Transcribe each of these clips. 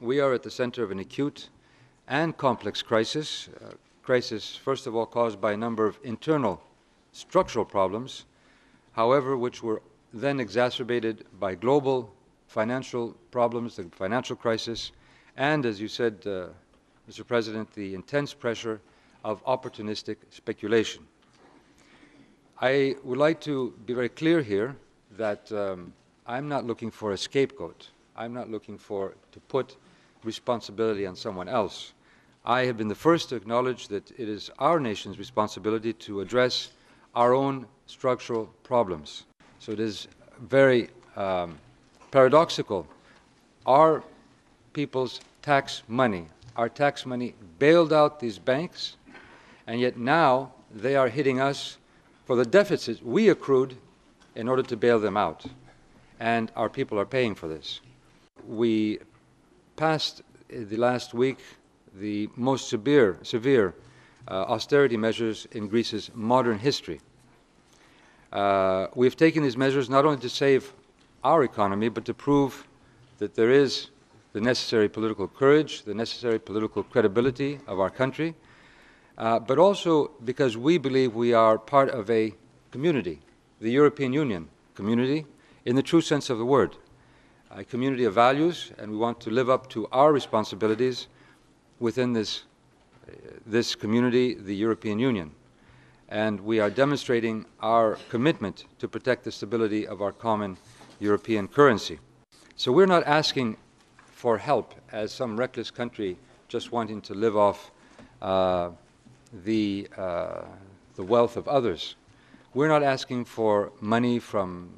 We are at the center of an acute and complex crisis, first of all caused by a number of internal structural problems, however, which were then exacerbated by global financial problems, the financial crisis, and, as you said, Mr. President, the intense pressure of opportunistic speculation. I would like to be very clear here that I'm not looking for a scapegoat. I'm not looking to put responsibility on someone else. I have been the first to acknowledge that it is our nation's responsibility to address our own structural problems. So it is very paradoxical. Our people's tax money, our tax money bailed out these banks, and yet now they are hitting us for the deficits we accrued in order to bail them out. And our people are paying for this. We passed the last week the most severe austerity measures in Greece's modern history. We've taken these measures not only to save our economy, but to prove that there is the necessary political courage, the necessary political credibility of our country, but also because we believe we are part of a community, the European Union community, in the true sense of the word, a community of values, and we want to live up to our responsibilities within this community, the European Union. And we are demonstrating our commitment to protect the stability of our common European currency. So we're not asking for help as some reckless country just wanting to live off the wealth of others. We're not asking for money from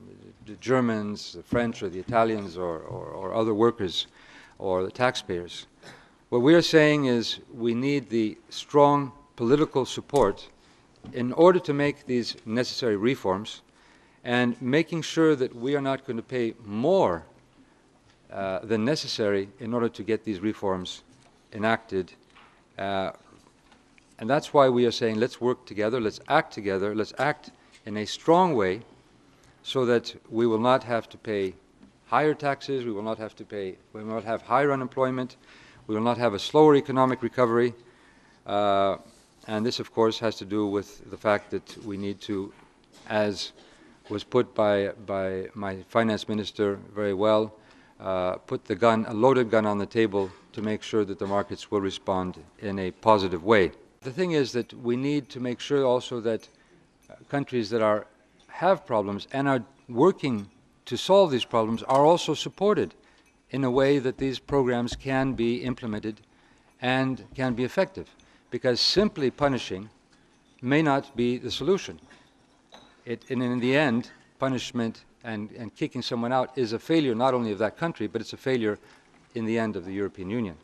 the Germans, the French, or the Italians, or other workers, or the taxpayers. What we are saying is we need the strong political support in order to make these necessary reforms, and making sure that we are not going to pay more than necessary in order to get these reforms enacted. And that's why we are saying let's work together, let's act in a strong way so that we will not have to pay higher taxes, we will not have higher unemployment, we will not have a slower economic recovery. And this, of course, has to do with the fact that we need to, as was put by my finance minister very well, put a loaded gun on the table to make sure that the markets will respond in a positive way. The thing is that we need to make sure also that countries that have problems and are working to solve these problems are also supported in a way that these programs can be implemented and can be effective. Because simply punishing may not be the solution. And in the end, punishment and kicking someone out is a failure not only of that country, but it's a failure in the end of the European Union.